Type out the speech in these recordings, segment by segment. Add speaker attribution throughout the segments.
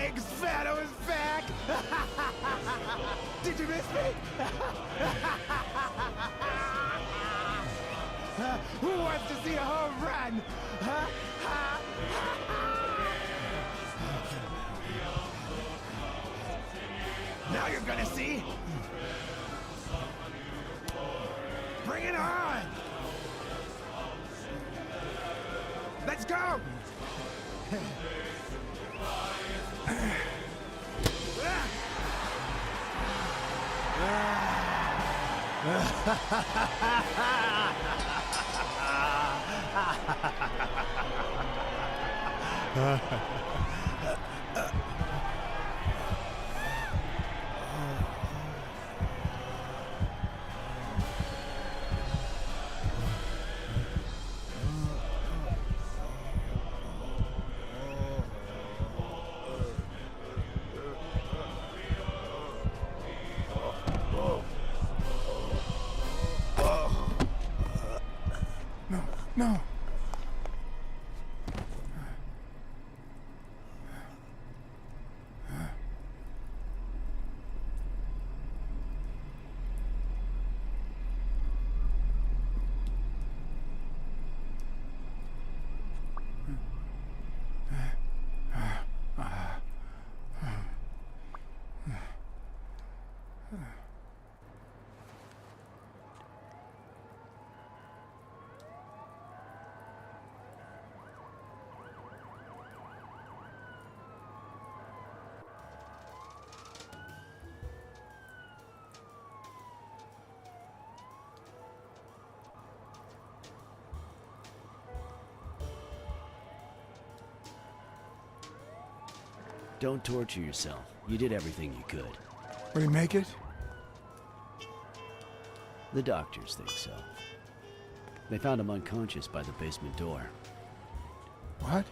Speaker 1: Thanks, Fano is back! Did you miss me? Who wants to see a home run? Now you're gonna see. Bring it on! Let's go! No.
Speaker 2: Don't torture yourself. You did everything you could.
Speaker 1: Will he make it?
Speaker 2: The doctors think so. They found him unconscious by the basement door.
Speaker 1: What?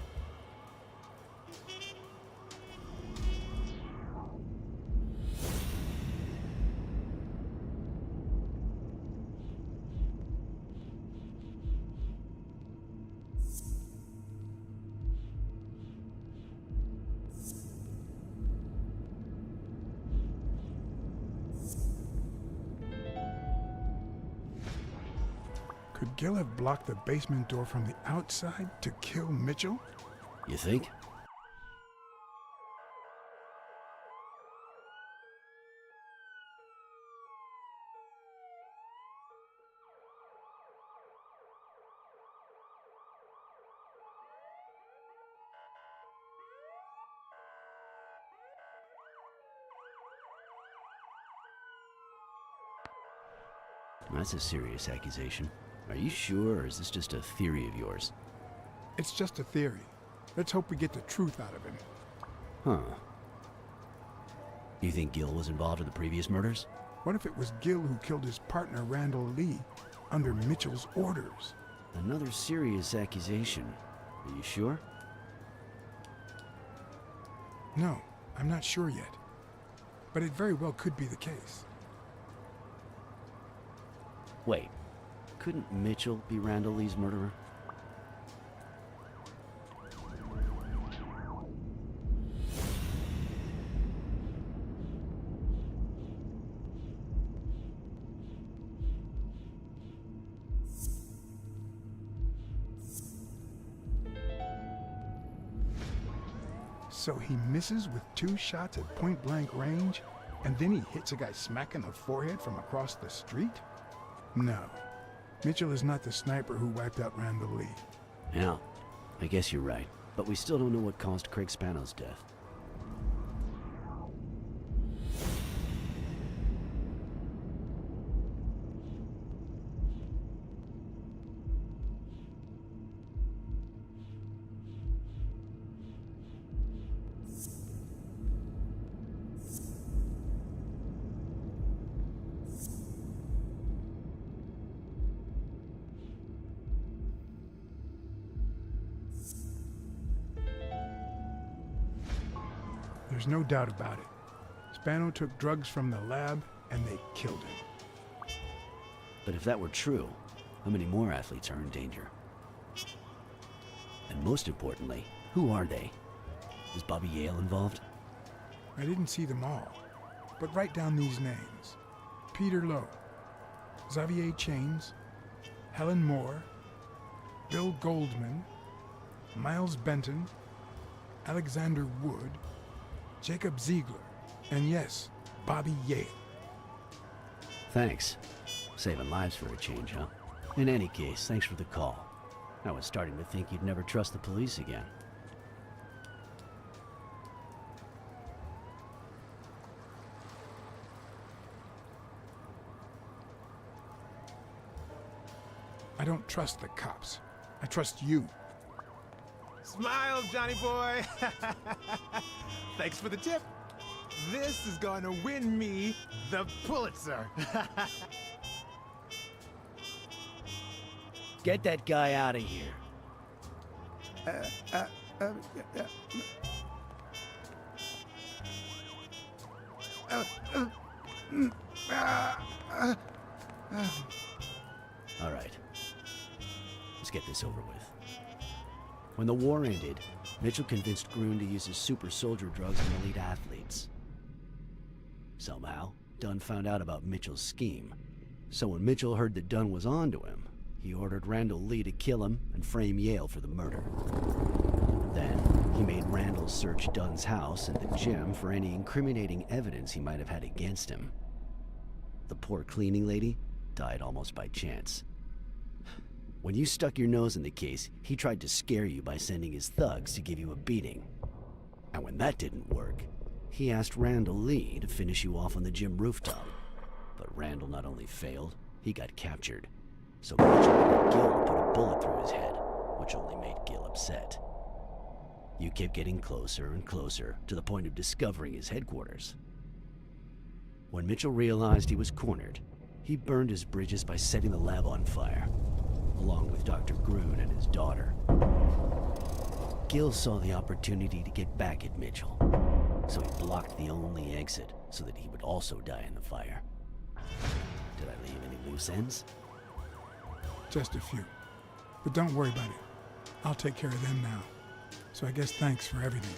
Speaker 1: Could Gil have blocked the basement door from the outside to kill Mitchell?
Speaker 2: You think? That's a serious accusation. Are you sure, or is this just a theory of yours?
Speaker 1: It's just a theory. Let's hope we get the truth out of him.
Speaker 2: Huh. You think Gil was involved in the previous murders?
Speaker 1: What if it was Gil who killed his partner Randall Lee under Mitchell's orders?
Speaker 2: Another serious accusation. Are you sure?
Speaker 1: No, I'm not sure yet. But it very well could be the case.
Speaker 2: Wait. Couldn't Mitchell be Randall Lee's murderer?
Speaker 1: So he misses with 2 shots at point-blank range, and then he hits a guy smack in the forehead from across the street? No. Mitchell is not the sniper who wiped out Randall Lee.
Speaker 2: Yeah, I guess you're right. But we still don't know what caused Craig Spano's death.
Speaker 1: There's no doubt about it. Spano took drugs from the lab, and they killed him.
Speaker 2: But if that were true, how many more athletes are in danger? And most importantly, who are they? Is Bobby Yale involved?
Speaker 1: I didn't see them all, but write down these names. Peter Lowe, Xavier Chains, Helen Moore, Bill Goldman, Miles Benton, Alexander Wood, Jacob Ziegler, and yes, Bobby Yale.
Speaker 2: Thanks. Saving lives for a change, huh? In any case, thanks for the call. I was starting to think you'd never trust the police again.
Speaker 1: I don't trust the cops. I trust you.
Speaker 3: Smile, Johnny boy. Thanks for the tip. This is going to win me the Pulitzer.
Speaker 2: Get that guy out of here. All right. Let's get this over with. When the war ended, Mitchell convinced Groon to use his super soldier drugs on elite athletes. Somehow, Dunn found out about Mitchell's scheme. So when Mitchell heard that Dunn was onto him, he ordered Randall Lee to kill him and frame Yale for the murder. Then, he made Randall search Dunn's house and the gym for any incriminating evidence he might have had against him. The poor cleaning lady died almost by chance. When you stuck your nose in the case, he tried to scare you by sending his thugs to give you a beating. And when that didn't work, he asked Randall Lee to finish you off on the gym rooftop. But Randall not only failed, he got captured. So Mitchell ordered Gil to put a bullet through his head, which only made Gil upset. You kept getting closer and closer to the point of discovering his headquarters. When Mitchell realized he was cornered, he burned his bridges by setting the lab on fire, along with Dr. Groon and his daughter. Gil saw the opportunity to get back at Mitchell, so he blocked the only exit so that he would also die in the fire. Did I leave any loose ends?
Speaker 1: Just a few. But don't worry about it. I'll take care of them now. So I guess thanks for everything.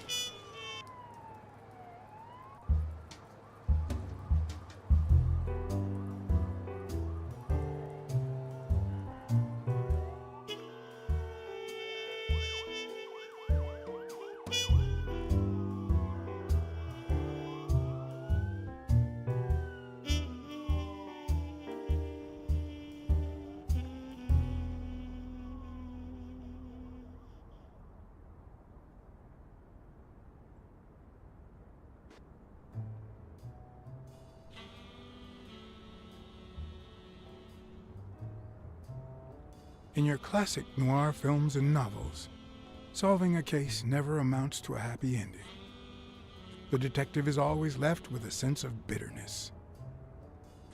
Speaker 1: In your classic noir films and novels, solving a case never amounts to a happy ending. The detective is always left with a sense of bitterness.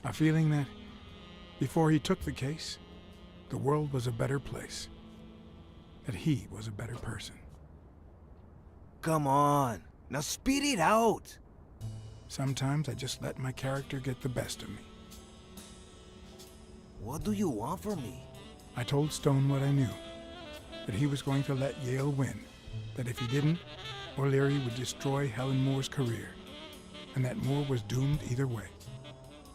Speaker 1: A feeling that, before he took the case, the world was a better place. That he was a better person.
Speaker 4: Come on, now speed it out.
Speaker 1: Sometimes I just let my character get the best of me.
Speaker 4: What do you want from me?
Speaker 1: I told Stone what I knew, that he was going to let Yale win, that if he didn't, O'Leary would destroy Helen Moore's career, and that Moore was doomed either way,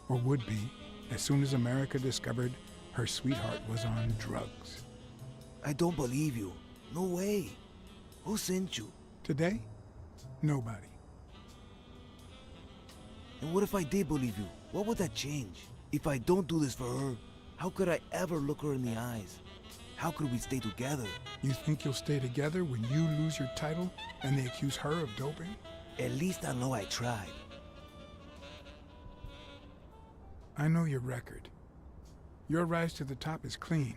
Speaker 1: or would be as soon as America discovered her sweetheart was on drugs.
Speaker 4: I don't believe you. No way. Who sent you?
Speaker 1: Today, nobody.
Speaker 4: And what if I did believe you? What would that change? If I don't do this for her, how could I ever look her in the eyes? How could we stay together?
Speaker 1: You think you'll stay together when you lose your title and they accuse her of doping?
Speaker 4: At least I know I tried.
Speaker 1: I know your record. Your rise to the top is clean,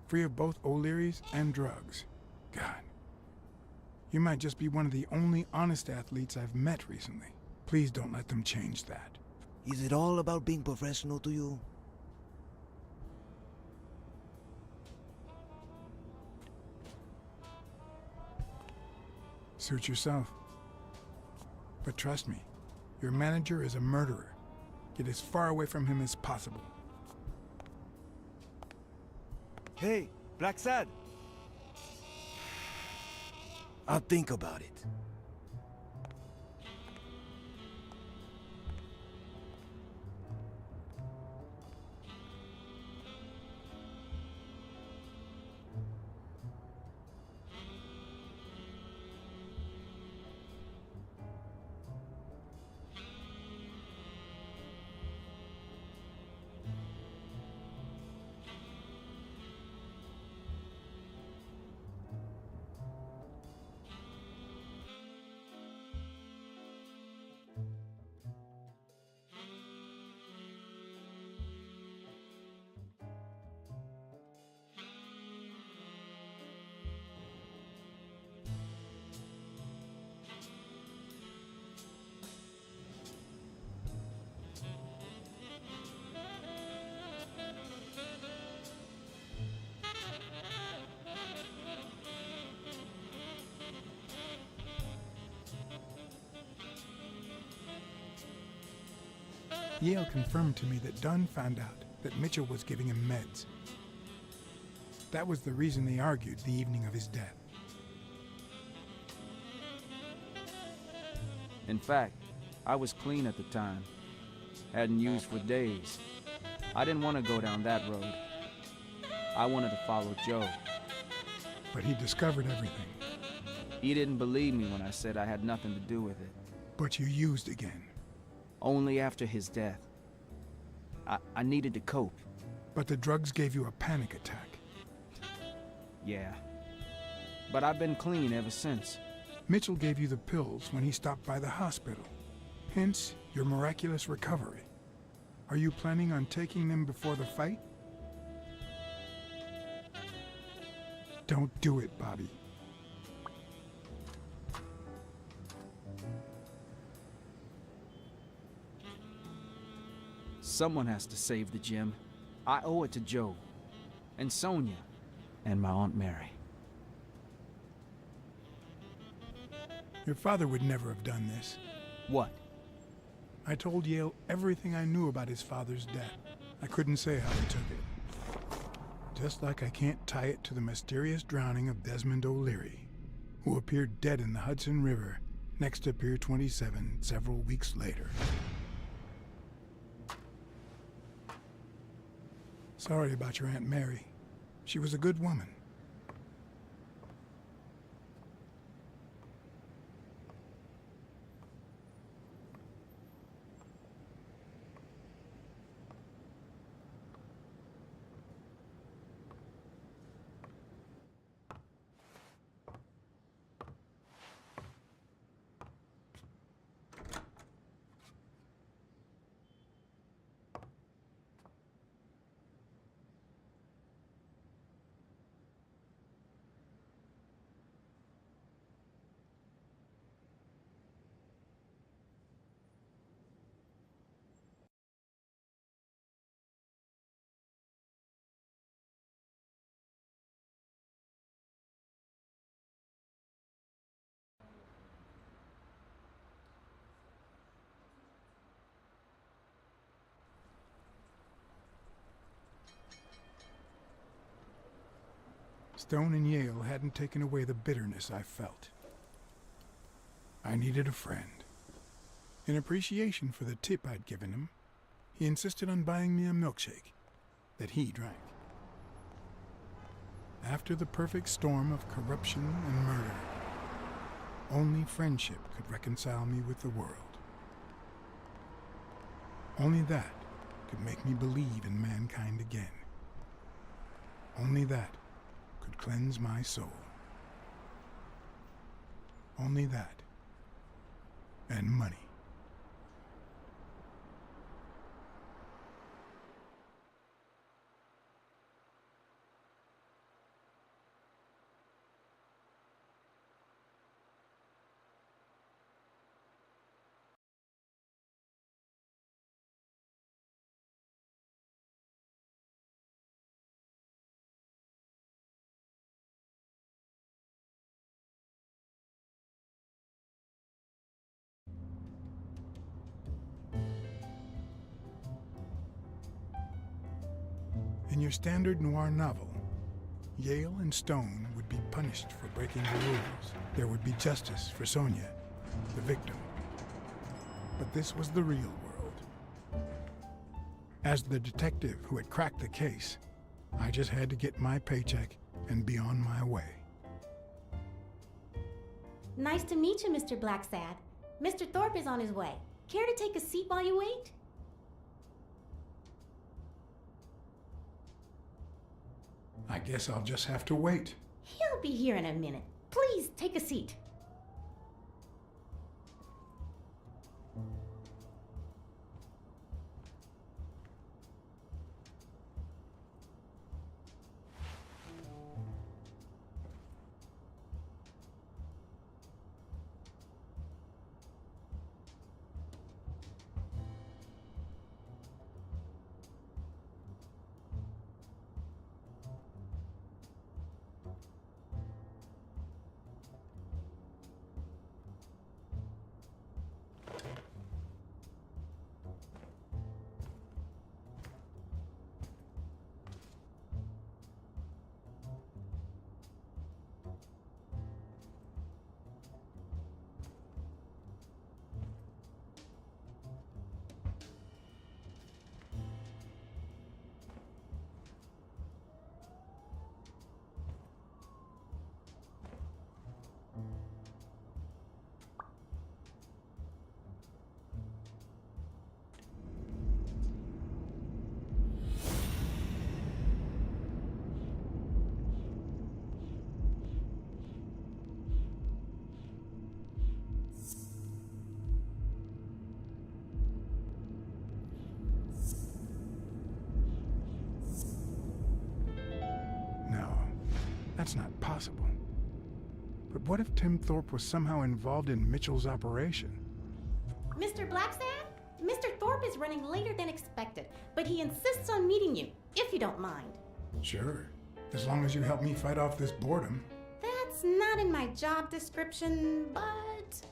Speaker 1: free of both O'Leary's and drugs. God, you might just be one of the only honest athletes I've met recently. Please don't let them change that.
Speaker 4: Is it all about being professional to you?
Speaker 1: Suit yourself. But trust me, your manager is a murderer. Get as far away from him as possible.
Speaker 4: Hey, Blacksad. I'll think about it.
Speaker 1: Yale confirmed to me that Dunn found out that Mitchell was giving him meds. That was the reason they argued the evening of his death.
Speaker 5: In fact, I was clean at the time. Hadn't used for days. I didn't want to go down that road. I wanted to follow Joe.
Speaker 1: But he discovered everything.
Speaker 5: He didn't believe me when I said I had nothing to do with it.
Speaker 1: But you used again.
Speaker 5: Only after his death. I needed to cope.
Speaker 1: But the drugs gave you a panic attack.
Speaker 5: Yeah. But I've been clean ever since.
Speaker 1: Mitchell gave you the pills when he stopped by the hospital. Hence, your miraculous recovery. Are you planning on taking them before the fight? Don't do it, Bobby.
Speaker 5: Someone has to save the gym. I owe it to Joe, and Sonia, and my Aunt Mary.
Speaker 1: Your father would never have done this.
Speaker 5: What?
Speaker 1: I told Yale everything I knew about his father's death. I couldn't say how he took it. Just like I can't tie it to the mysterious drowning of Desmond O'Leary, who appeared dead in the Hudson River next to Pier 27 several weeks later. Sorry about your Aunt Mary. She was a good woman. Stone and Yale hadn't taken away the bitterness I felt. I needed a friend. In appreciation for the tip I'd given him, he insisted on buying me a milkshake that he drank. After the perfect storm of corruption and murder, only friendship could reconcile me with the world. Only that could make me believe in mankind again. Only that could cleanse my soul. Only that, and money. In your standard noir novel, Yale and Stone would be punished for breaking the rules. There would be justice for Sonia, the victim. But this was the real world. As the detective who had cracked the case, I just had to get my paycheck and be on my way.
Speaker 6: Nice to meet you, Mr. Blacksad. Mr. Thorpe is on his way. Care to take a seat while you wait?
Speaker 1: I guess I'll just have to wait.
Speaker 6: He'll be here in a minute. Please, take a seat.
Speaker 1: That's not possible. But what if Tim Thorpe was somehow involved in Mitchell's operation?
Speaker 6: Mr. Blacksad? Mr. Thorpe is running later than expected, but he insists on meeting you, if you don't mind.
Speaker 1: Sure, as long as you help me fight off this boredom.
Speaker 6: That's not in my job description, but...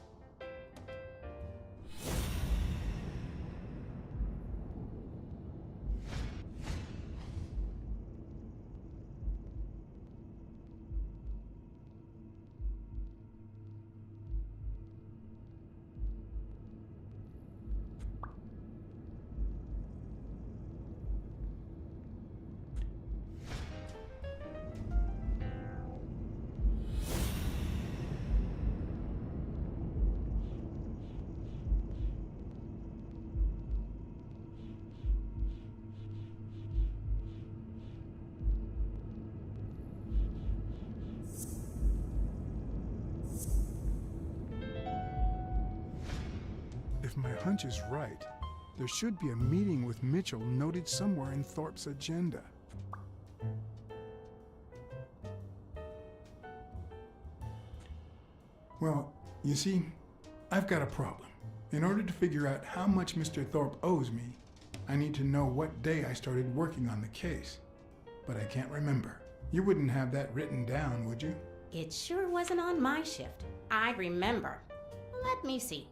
Speaker 1: If my hunch is right, there should be a meeting with Mitchell noted somewhere in Thorpe's agenda. Well, you see, I've got a problem. In order to figure out how much Mr. Thorpe owes me, I need to know what day I started working on the case. But I can't remember. You wouldn't have that written down, would you?
Speaker 6: It sure wasn't on my shift. I remember. Let me see.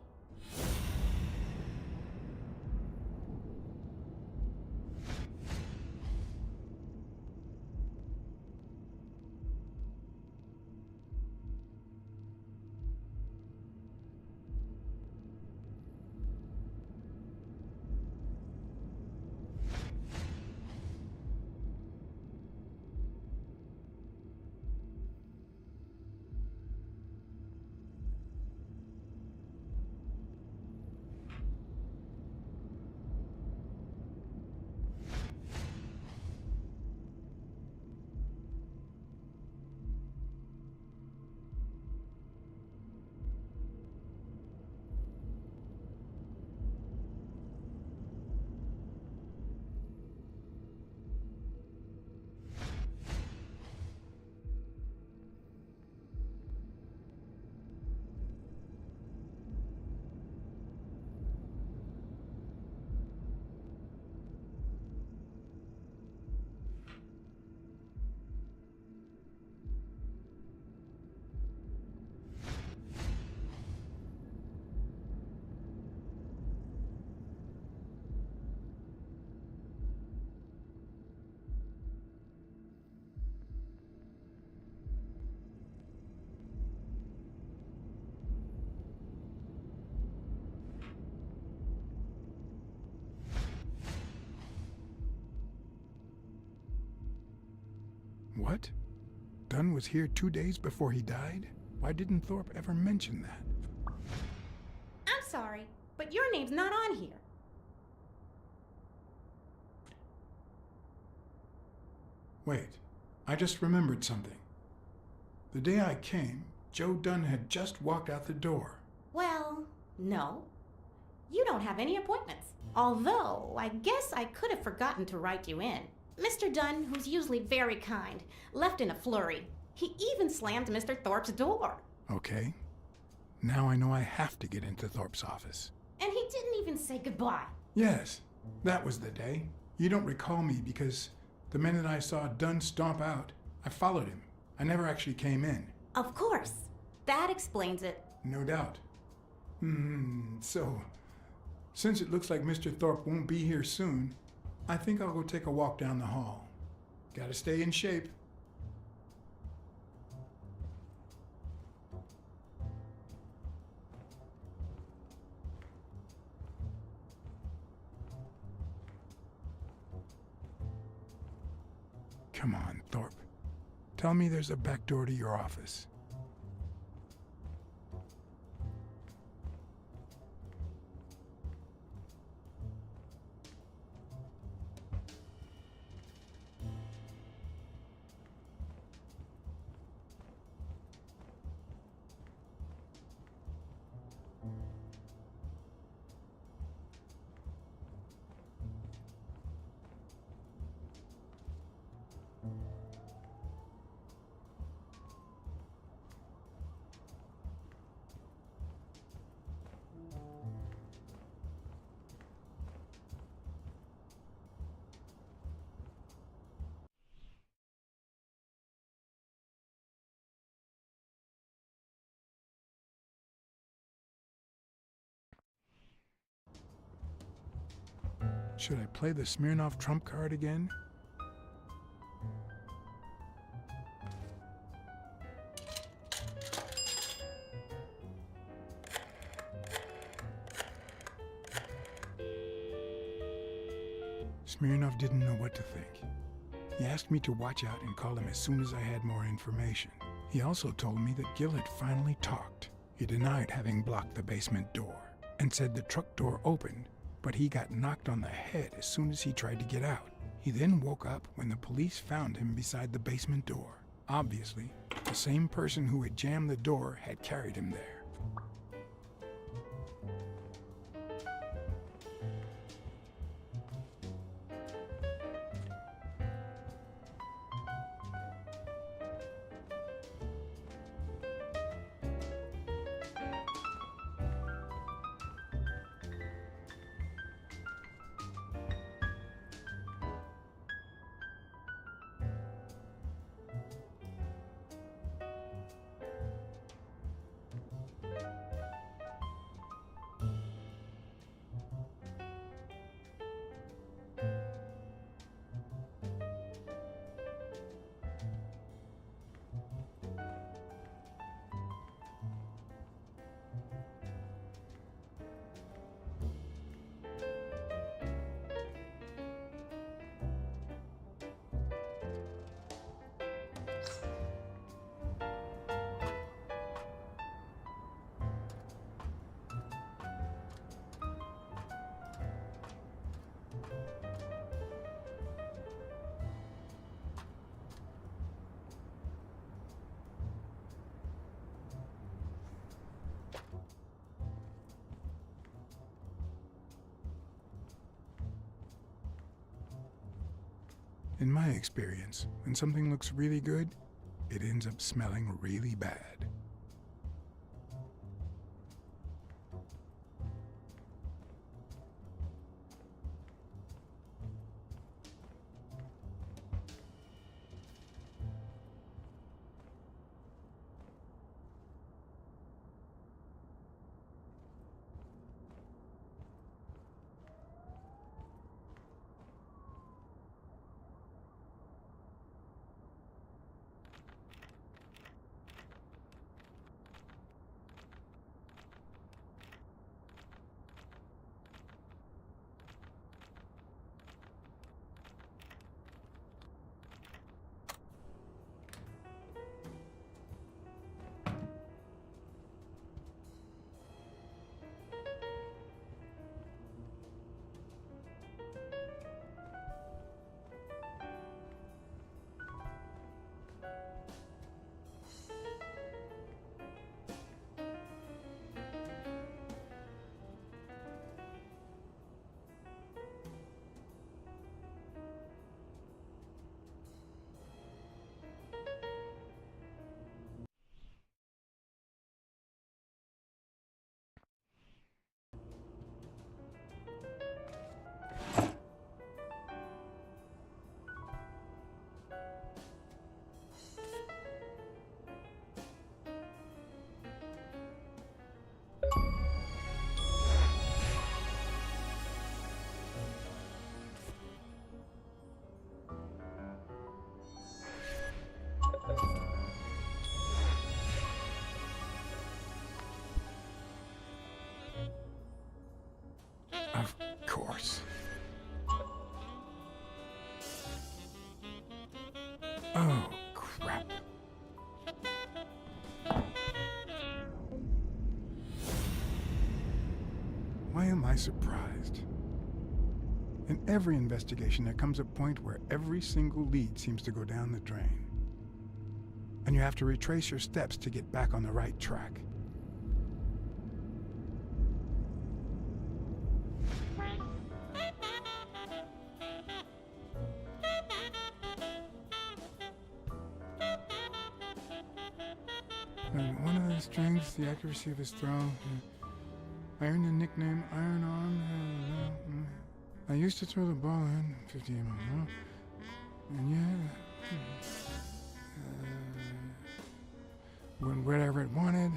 Speaker 1: What? Dunn was here 2 days before he died? Why didn't Thorpe ever mention that?
Speaker 6: I'm sorry, but your name's not on here.
Speaker 1: Wait, I just remembered something. The day I came, Joe Dunn had just walked out the door.
Speaker 6: Well, no. You don't have any appointments. Although, I guess I could have forgotten to write you in. Mr. Dunn, who's usually very kind, left in a flurry. He even slammed Mr. Thorpe's door.
Speaker 1: Okay. Now I know I have to get into Thorpe's office.
Speaker 6: And he didn't even say goodbye.
Speaker 1: Yes, that was the day. You don't recall me because the minute I saw Dunn stomp out, I followed him. I never actually came in.
Speaker 6: Of course. That explains it.
Speaker 1: No doubt. So, since it looks like Mr. Thorpe won't be here soon, I think I'll go take a walk down the hall. Gotta stay in shape. Come on, Thorpe. Tell me there's a back door to your office. Should I play the Smirnoff trump card again? Smirnoff didn't know what to think. He asked me to watch out and call him as soon as I had more information. He also told me that Gil had finally talked. He denied having blocked the basement door and said the truck door opened, but he got knocked on the head as soon as he tried to get out. He then woke up when the police found him beside the basement door. Obviously, the same person who had jammed the door had carried him there. In my experience, when something looks really good, it ends up smelling really bad. Of course. Oh, crap. Why am I surprised? In every investigation, there comes a point where every single lead seems to go down the drain. And you have to retrace your steps to get back on the right track. One of the strengths, the accuracy of his throw. I earned the nickname Iron Arm. I used to throw the ball in 50 mm. And yeah, whatever it wanted.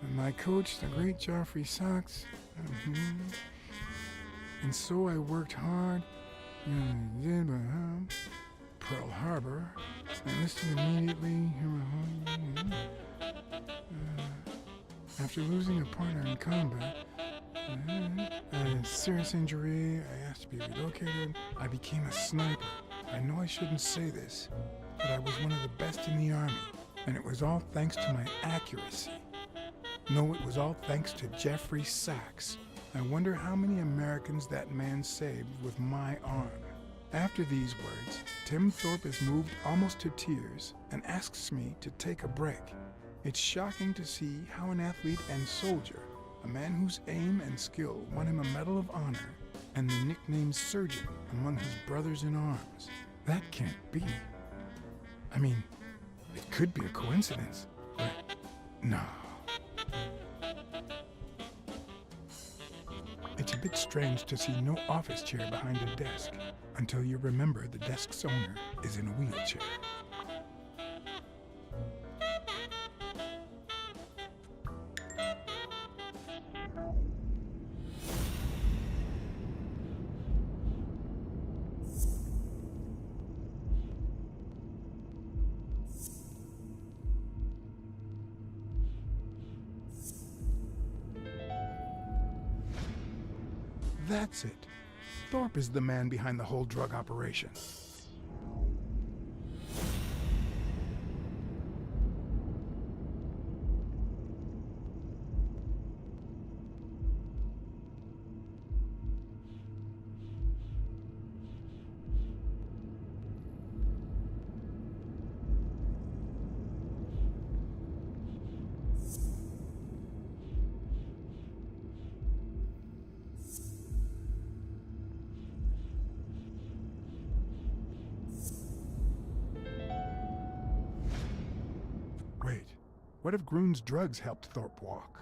Speaker 1: And my coach, the great Joffrey Sox. And so I worked hard. Pearl Harbor. Enlisted immediately. After losing a partner in combat, a serious injury, I asked to be relocated. I became a sniper. I know I shouldn't say this, but I was one of the best in the Army, and it was all thanks to my accuracy. No, it was all thanks to Jeffrey Sachs. I wonder how many Americans that man saved with my arm. After these words, Tim Thorpe is moved almost to tears and asks me to take a break. It's shocking to see how an athlete and soldier, a man whose aim and skill won him a Medal of Honor and the nickname Surgeon among his brothers in arms. That can't be. I mean, it could be a coincidence, but no. It's a bit strange to see no office chair behind a desk until you remember the desk's owner is in a wheelchair. That's it. Thorpe is the man behind the whole drug operation. Wait, what if Groon's drugs helped Thorpe walk?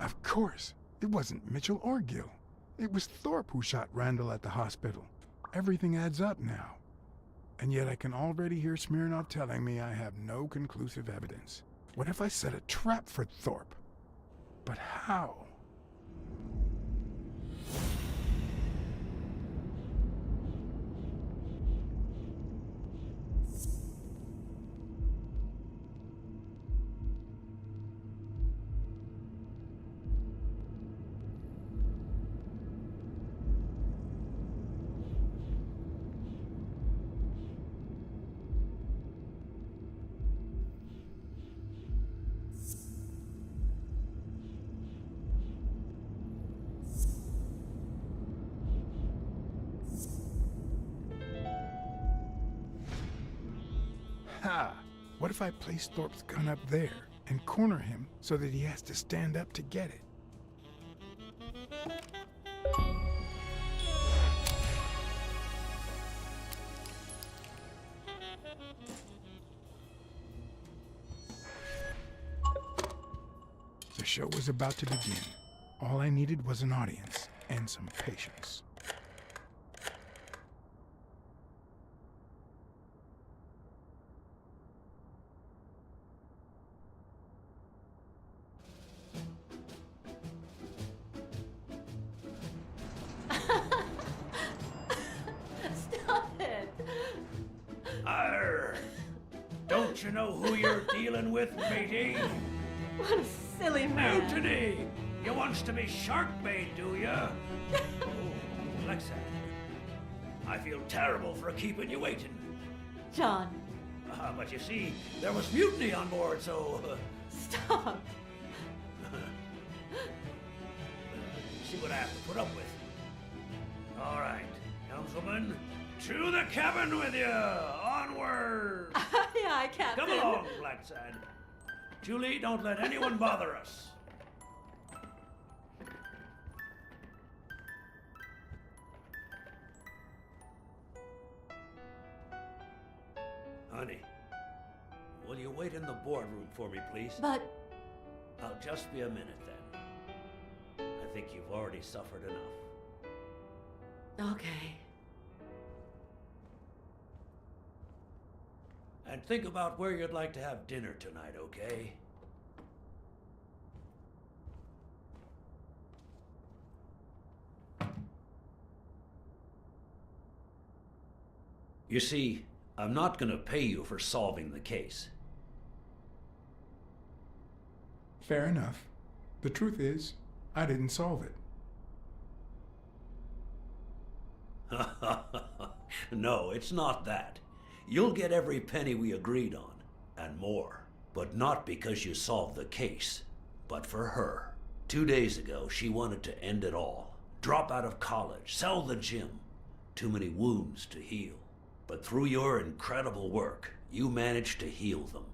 Speaker 1: Of course, it wasn't Mitchell or Gill. It was Thorpe who shot Randall at the hospital. Everything adds up now. And yet I can already hear Smirnoff telling me I have no conclusive evidence. What if I set a trap for Thorpe? But how? Ha! What if I place Thorpe's gun up there and corner him so that he has to stand up to get it? The show was about to begin. All I needed was an audience and some patience.
Speaker 6: Stop it!
Speaker 7: Arr! Don't you know who you're dealing with, matey?
Speaker 6: What a silly man.
Speaker 7: Mutiny! You wants to be shark bait, do ya? Oh, Blacksad. I feel terrible for keeping you waiting.
Speaker 6: John,
Speaker 7: But you see, there was mutiny on board, so...
Speaker 6: stop.
Speaker 7: see what I have to put up with. All right, helmswoman, to the cabin with you! Onward!
Speaker 6: Aye, aye, Captain.
Speaker 7: Come along, Blacksad. Julie, don't let anyone bother us. Honey, will you wait in the boardroom for me, please?
Speaker 6: But
Speaker 7: I'll just be a minute then. I think you've already suffered enough.
Speaker 6: okay.
Speaker 7: And think about where you'd like to have dinner tonight, okay? You see, I'm not gonna pay you for solving the case.
Speaker 1: Fair enough. The truth is, I didn't solve it.
Speaker 7: No, it's not that. You'll get every penny we agreed on, and more. But not because you solved the case, but for her. 2 days ago, she wanted to end it all. Drop out of college, sell the gym. Too many wounds to heal. But through your incredible work, you managed to heal them.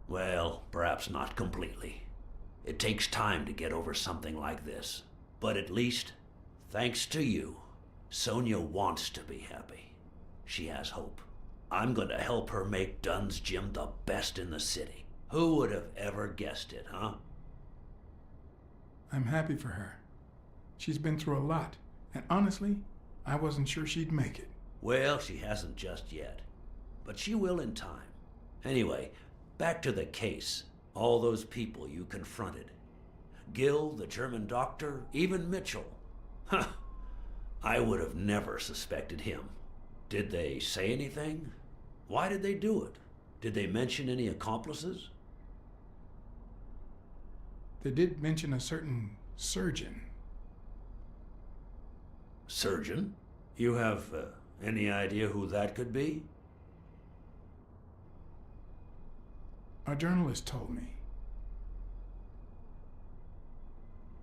Speaker 7: Well, perhaps not completely. It takes time to get over something like this. But at least, thanks to you, Sonia wants to be happy. She has hope. I'm going to help her make Dunn's gym the best in the city. Who would have ever guessed it, huh?
Speaker 1: I'm happy for her. She's been through a lot, and honestly, I wasn't sure she'd make it.
Speaker 7: Well, she hasn't just yet. But she will in time. Anyway, back to the case. All those people you confronted. Gil, the German doctor, even Mitchell. Huh. I would have never suspected him. Did they say anything? Why did they do it? Did they mention any accomplices?
Speaker 1: They did mention a certain surgeon.
Speaker 7: Surgeon? You have any idea who that could be?
Speaker 1: A journalist told me.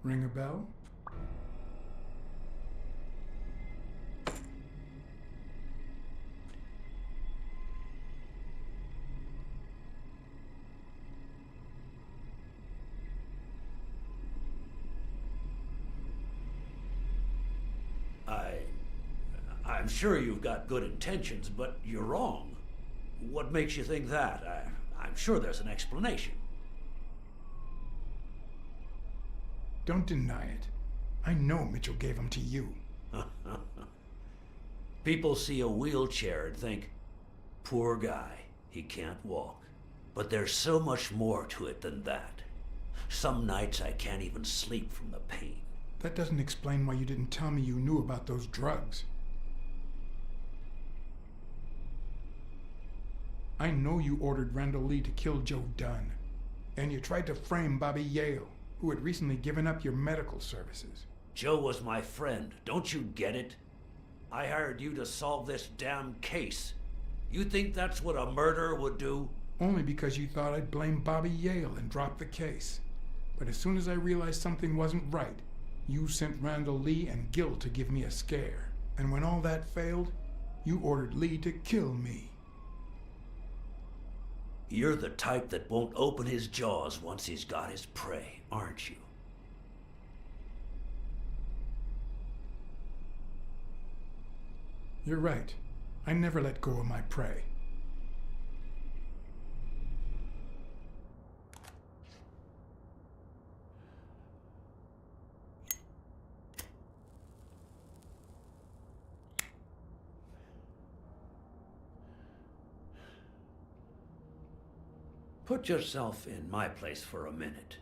Speaker 1: Ring a bell?
Speaker 7: I'm sure you've got good intentions, but you're wrong. What makes you think that? I'm sure there's an explanation.
Speaker 1: Don't deny it. I know Mitchell gave them to you.
Speaker 7: People see a wheelchair and think, poor guy, he can't walk. But there's so much more to it than that. Some nights I can't even sleep from the pain.
Speaker 1: That doesn't explain why you didn't tell me you knew about those drugs. I know you ordered Randall Lee to kill Joe Dunn, and you tried to frame Bobby Yale, who had recently given up your medical services.
Speaker 7: Joe was my friend, don't you get it? I hired you to solve this damn case. You think that's what a murderer would do?
Speaker 1: Only because you thought I'd blame Bobby Yale and drop the case. But as soon as I realized something wasn't right, you sent Randall Lee and Gil to give me a scare. And when all that failed, you ordered Lee to kill me.
Speaker 7: You're the type that won't open his jaws once he's got his prey, aren't you?
Speaker 1: You're right. I never let go of my prey.
Speaker 7: Put yourself in my place for a minute.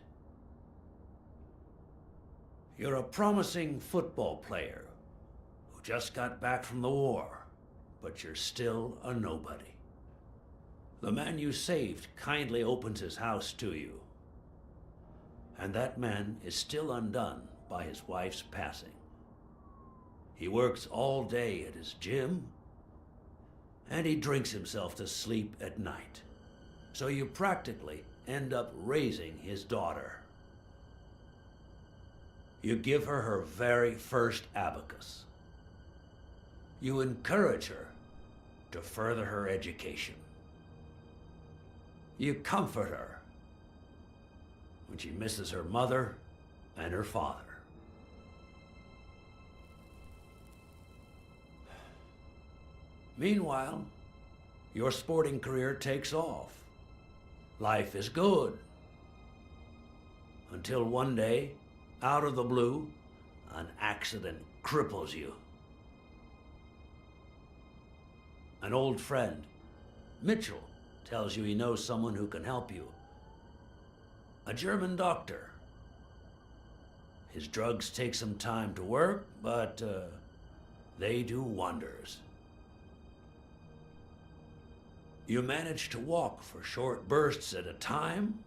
Speaker 7: You're a promising football player who just got back from the war, but you're still a nobody. The man you saved kindly opens his house to you, and that man is still undone by his wife's passing. He works all day at his gym, and he drinks himself to sleep at night. So you practically end up raising his daughter. You give her her very first abacus. You encourage her to further her education. You comfort her when she misses her mother and her father. Meanwhile, Your sporting career takes off. Life is good. Until one day, out of the blue, an accident cripples you. An old friend, Mitchell, tells you he knows someone who can help you. A German doctor. His drugs take some time to work, but they do wonders. You manage to walk for short bursts at a time,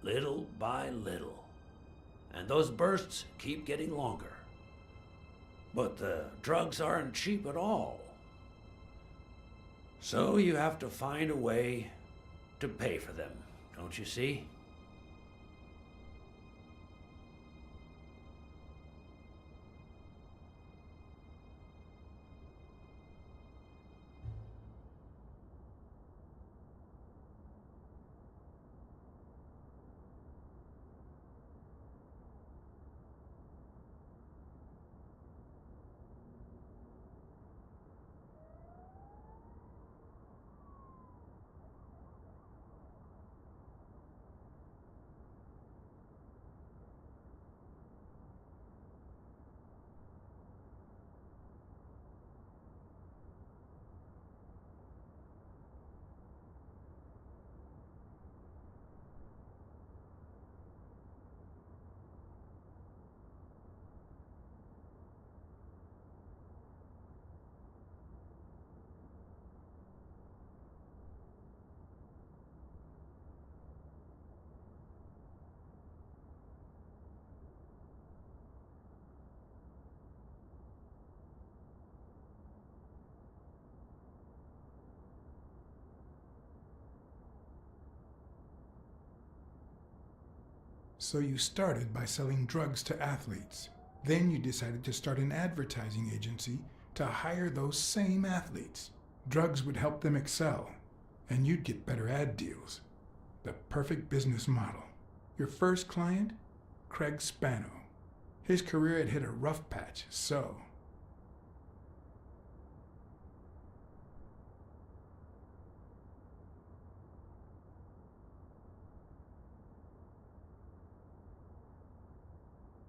Speaker 7: little by little. And those bursts keep getting longer. But the drugs aren't cheap at all. So you have to find a way to pay for them, don't you see?
Speaker 1: So you started by selling drugs to athletes. Then you decided to start an advertising agency to hire those same athletes. Drugs would help them excel, and you'd get better ad deals. The perfect business model. Your first client? Craig Spano. His career had hit a rough patch, so...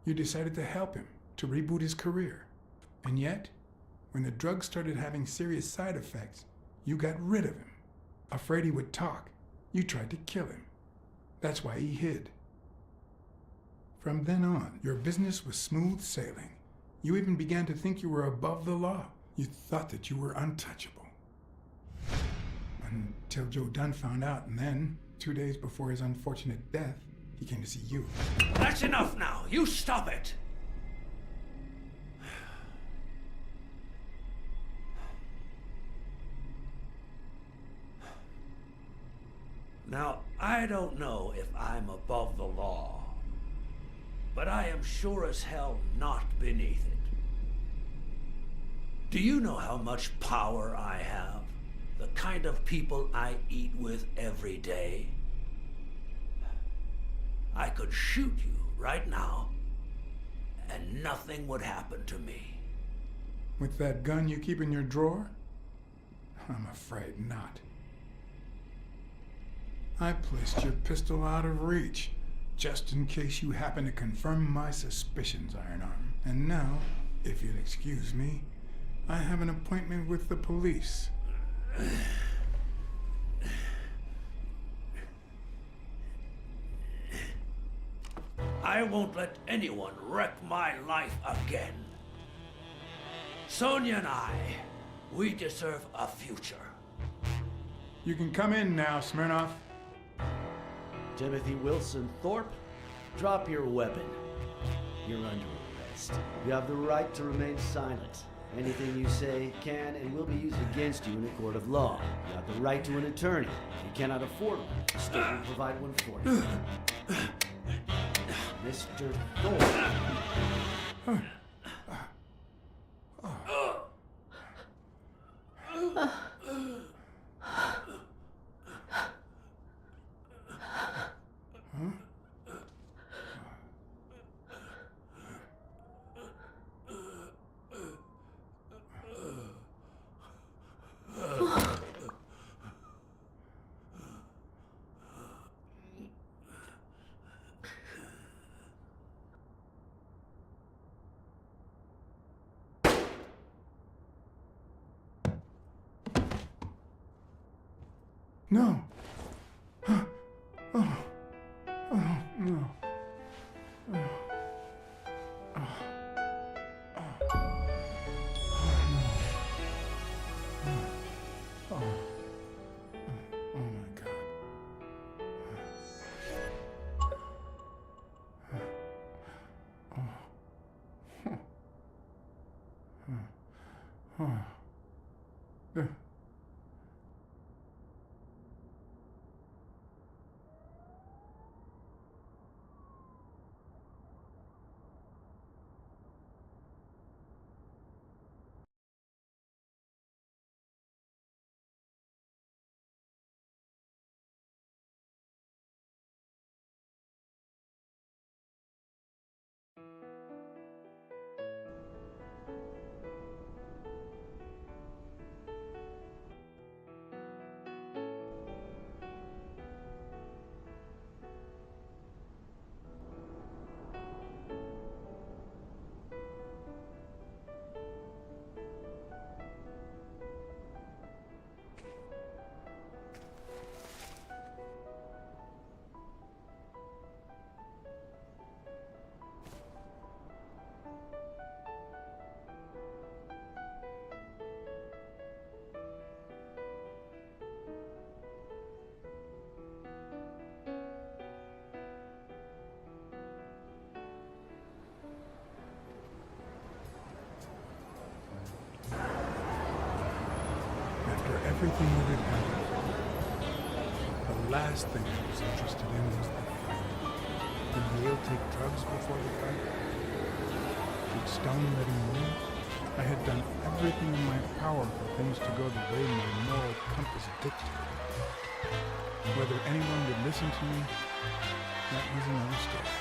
Speaker 1: You decided to help him, to reboot his career. And yet, when the drugs started having serious side effects, you got rid of him. Afraid he would talk, you tried to kill him. That's why he hid. From then on, your business was smooth sailing. You even began to think you were above the law. You thought that you were untouchable. Until Joe Dunn found out, and then, 2 days before his unfortunate death, he came to see you.
Speaker 7: That's enough now. You stop it. Now, I don't know if I'm above the law, but I am sure as hell not beneath it. Do you know how much power I have? The kind of people I eat with every day? I could shoot you right now, and nothing would happen to me.
Speaker 1: With that gun you keep in your drawer? I'm afraid not. I placed your pistol out of reach, just in case you happen to confirm my suspicions, Ironarm. And now, if you'll excuse me, I have an appointment with the police.
Speaker 7: I won't let anyone wreck my life again. Sonia and I, we deserve a future.
Speaker 1: You can come in now, Smirnoff.
Speaker 2: Timothy Wilson Thorpe, drop your weapon. You're under arrest. You have the right to remain silent. Anything you say can and will be used against you in a court of law. You have the right to an attorney. If you cannot afford one, the state will provide one for you. Mr. Thorpe.
Speaker 1: No. Oh, oh, no. Oh my God. After everything that had happened, the last thing I was interested in was the fight. Did Yale take drugs before the fight? Did Stone let him win? I had done everything in my power for things to go the way my moral compass dictated. Whether anyone would listen to me, that was another story.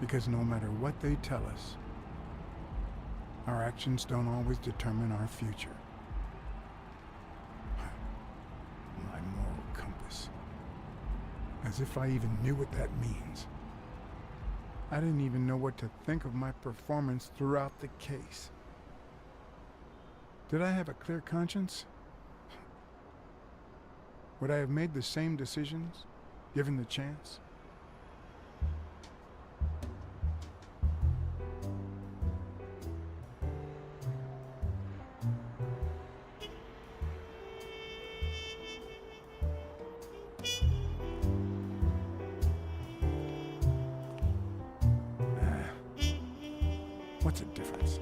Speaker 1: Because no matter what they tell us, our actions don't always determine our future. My moral compass. As if I even knew what that means. I didn't even know what to think of my performance throughout the case. Did I have a clear conscience? Would I have made the same decisions, given the chance? What's the difference?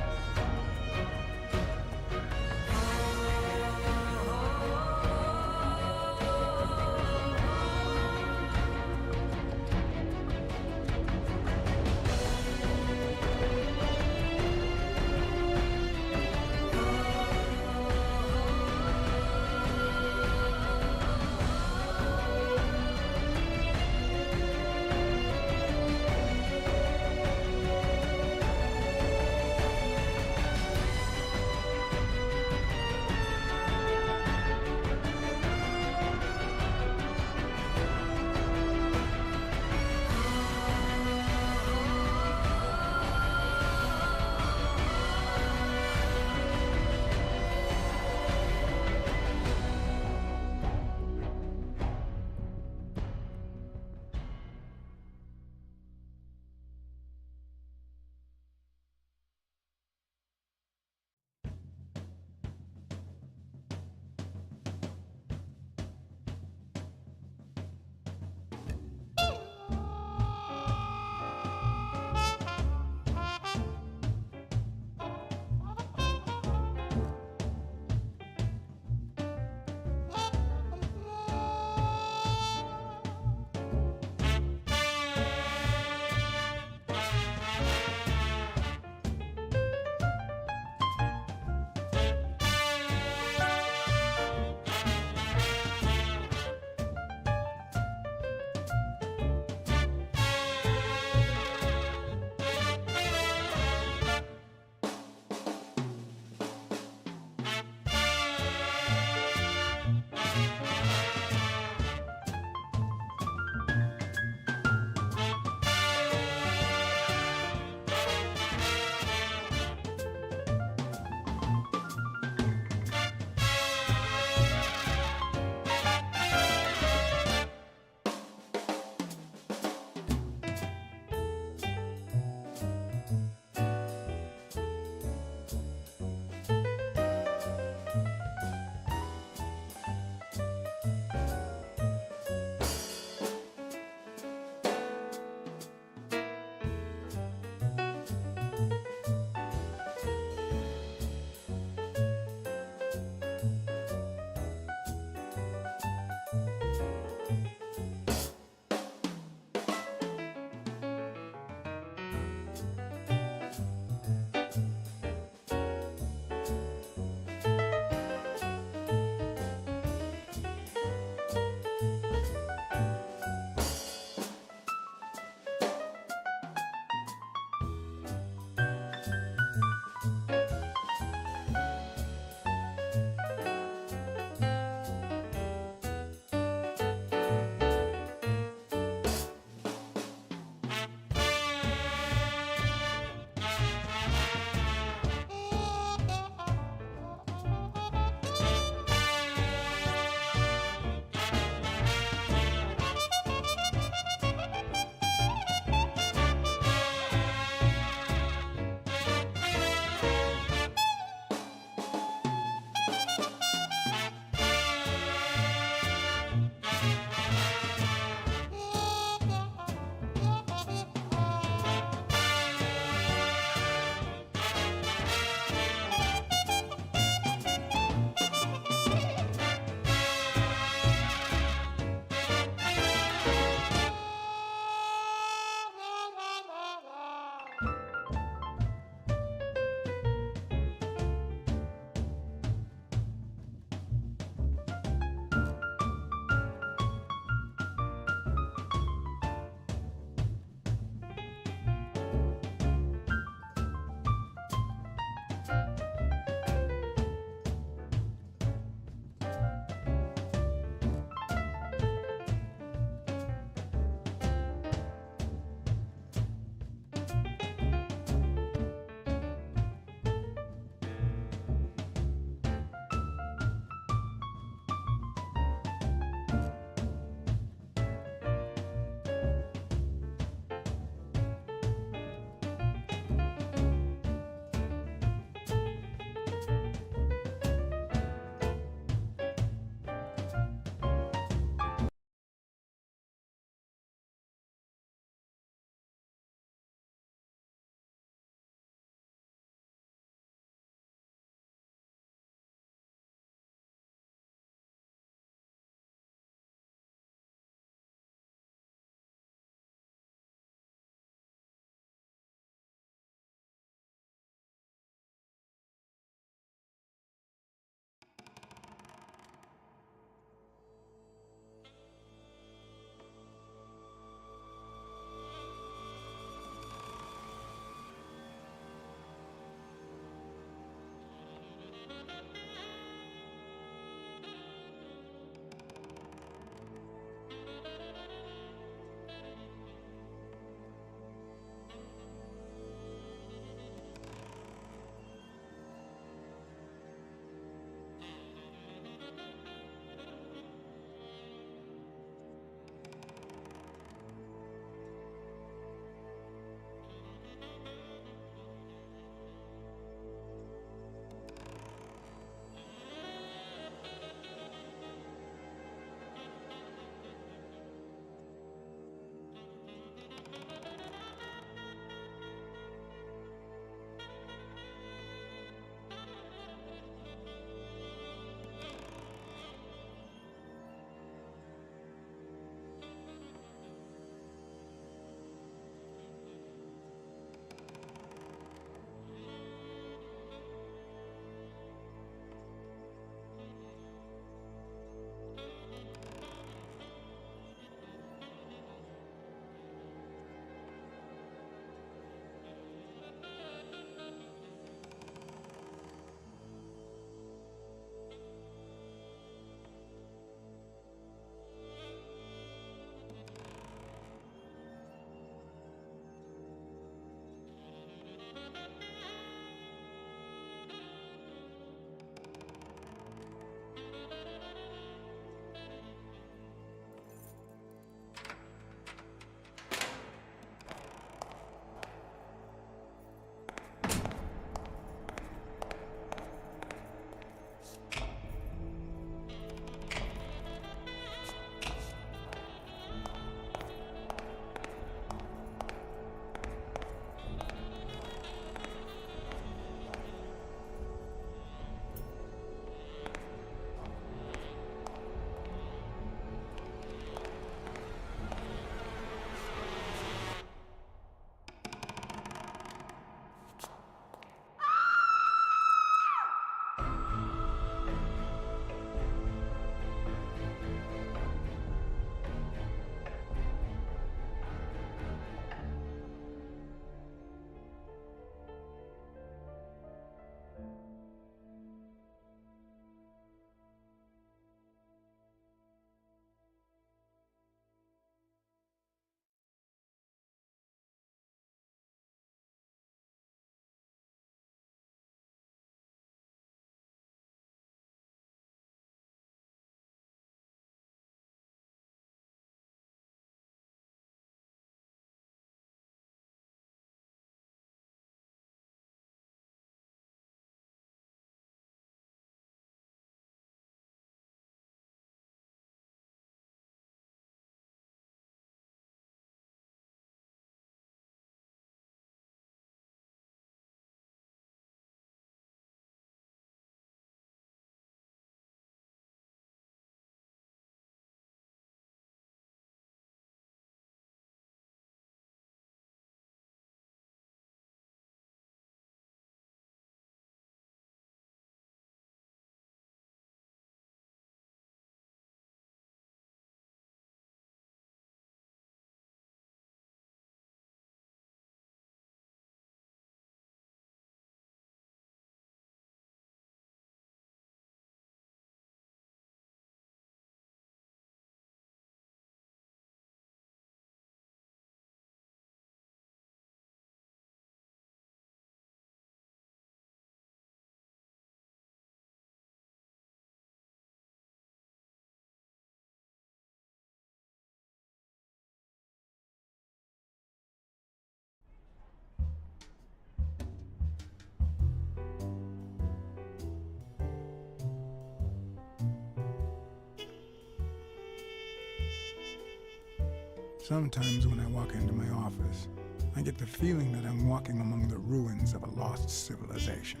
Speaker 1: Sometimes when I walk into my office, I get the feeling that I'm walking among the ruins of a lost civilization.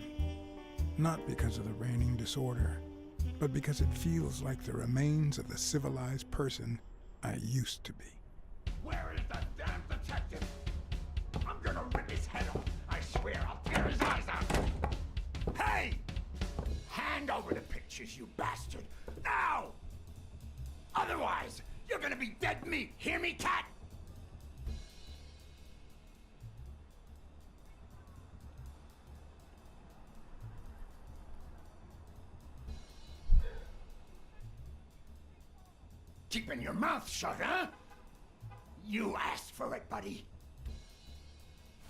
Speaker 1: Not because of the reigning disorder, but because it feels like the remains of the civilized person I used to be.
Speaker 8: Where is that damn detective? I'm gonna rip his head off. I swear I'll tear his eyes out. Hey! Hand over the pictures, you bastard. Now! Otherwise, you're gonna be dead meat. Hear me, cat? Keeping your mouth shut, huh? You asked for it, buddy.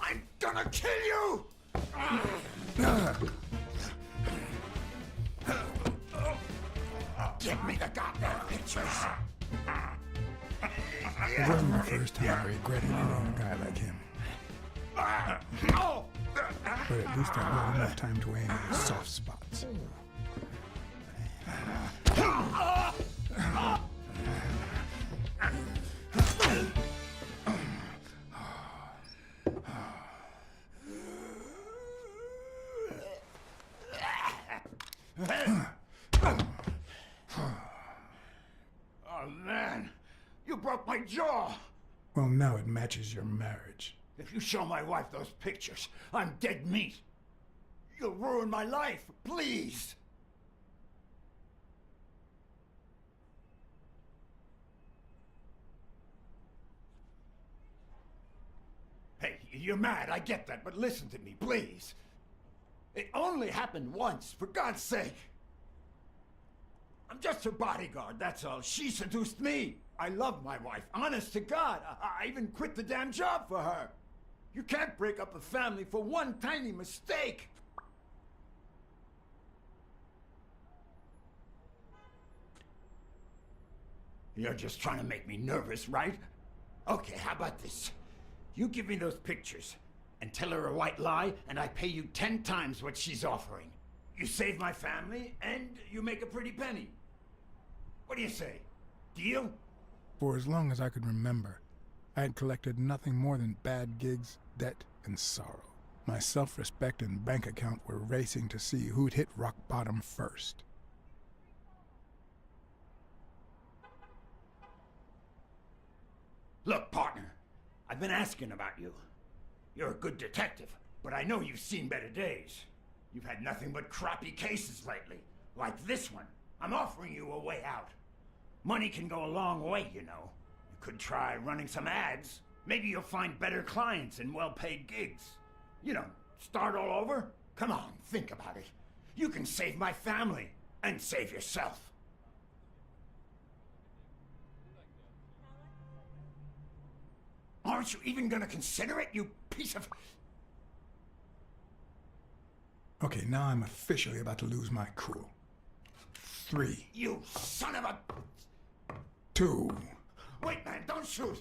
Speaker 8: I'm gonna kill you! Give me the goddamn pictures!
Speaker 1: It wasn't the first time I regretted hitting a guy like him. But at least I got enough time to aim at his soft spots.
Speaker 8: Oh man, you broke my jaw!
Speaker 1: Well, now it matches your marriage.
Speaker 8: If you show my wife those pictures, I'm dead meat. You'll ruin my life, please! Hey, you're mad, I get that, but listen to me, please. It only happened once, for God's sake. I'm just her bodyguard, that's all. She seduced me. I love my wife, honest to God. I even quit the damn job for her. You can't break up a family for one tiny mistake. You're just trying to make me nervous, right? Okay, how about this? You give me those pictures and tell her a white lie, and I pay you 10 times what she's offering. You save my family, and you make a pretty penny. What do you say? Deal?
Speaker 1: For as long as I could remember, I had collected nothing more than bad gigs, debt, and sorrow. My self-respect and bank account were racing to see who'd hit rock bottom first.
Speaker 8: Look, partner, I've been asking about you. You're a good detective, but I know you've seen better days. You've had nothing but crappy cases lately, like this one. I'm offering you a way out. Money can go a long way, you know. You could try running some ads. Maybe you'll find better clients and well-paid gigs. You know, start all over? Come on, think about it. You can save my family and save yourself. Aren't you even gonna consider it, you piece of...
Speaker 1: Okay, now I'm officially about to lose my cool. 3,
Speaker 8: You son of a...
Speaker 1: 2,
Speaker 8: Wait, man, don't shoot!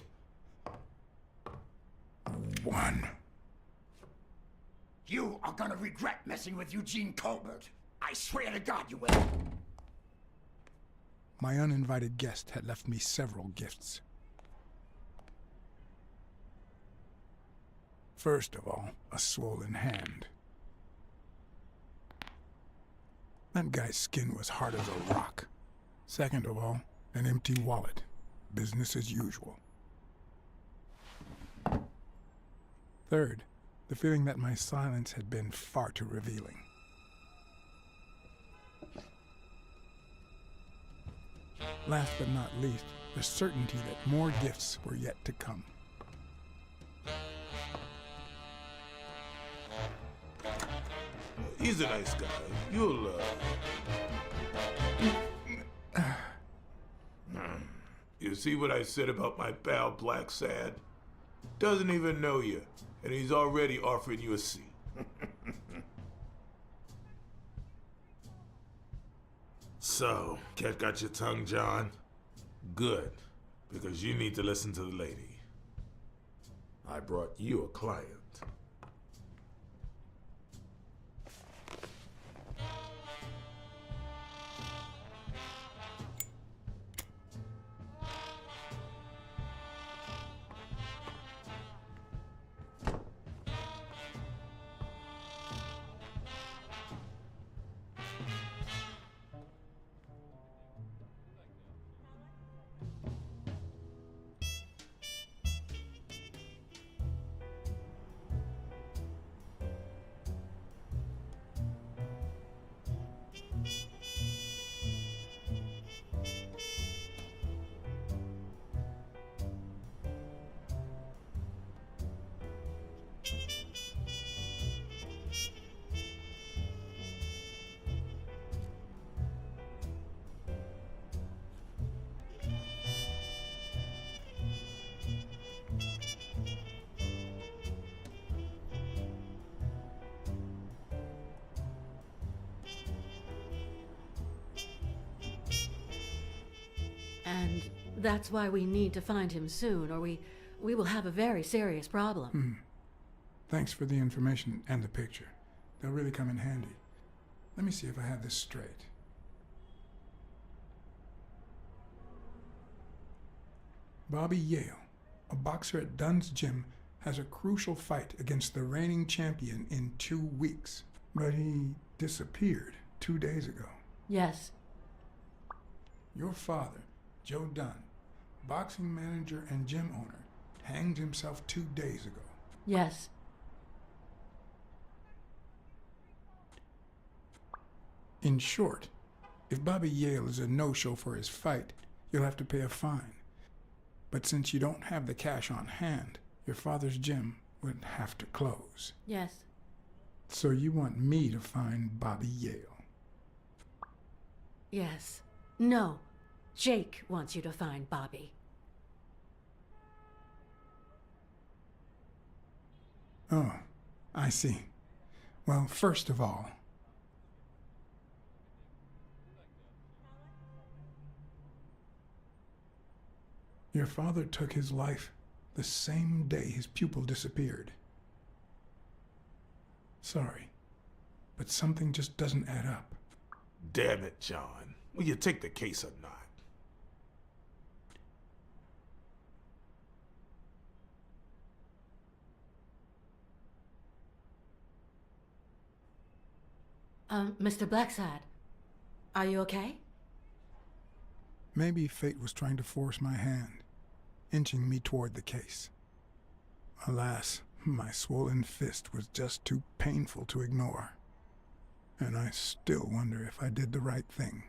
Speaker 1: 1.
Speaker 8: You are gonna regret messing with Eugene Colbert. I swear to God you will.
Speaker 1: My uninvited guest had left me several gifts. First of all, a swollen hand. That guy's skin was hard as a rock. Second of all, an empty wallet. Business as usual. Third, the feeling that my silence had been far too revealing. Last but not least, the certainty that more gifts were yet to come.
Speaker 9: He's a nice guy. You'll, You see what I said about my pal Blacksad? Doesn't even know you, and he's already offering you a seat. So, cat got your tongue, John? Good, because you need to listen to the lady. I brought you a client.
Speaker 10: And that's why we need to find him soon, or we will have a very serious problem.
Speaker 1: Thanks for the information and the picture. They'll really come in handy. Let me see if I have this straight. Bobby Yale, a boxer at Dunn's gym, has a crucial fight against the reigning champion in 2 weeks. But he disappeared 2 days ago.
Speaker 10: Yes.
Speaker 1: Your father, Joe Dunn, boxing manager and gym owner, hanged himself 2 days ago.
Speaker 10: Yes.
Speaker 1: In short, if Bobby Yale is a no-show for his fight, you'll have to pay a fine. But since you don't have the cash on hand, your father's gym would have to close.
Speaker 10: Yes.
Speaker 1: So you want me to find Bobby Yale?
Speaker 10: Yes. No. Jake wants you to find Bobby.
Speaker 1: Oh, I see. Well, first of all, your father took his life the same day his pupil disappeared. Sorry, but something just doesn't add up.
Speaker 9: Damn it, John. Will you take the case or not?
Speaker 10: Mr. Blacksad, are you okay?
Speaker 1: Maybe fate was trying to force my hand, inching me toward the case. Alas, my swollen fist was just too painful to ignore. And I still wonder if I did the right thing.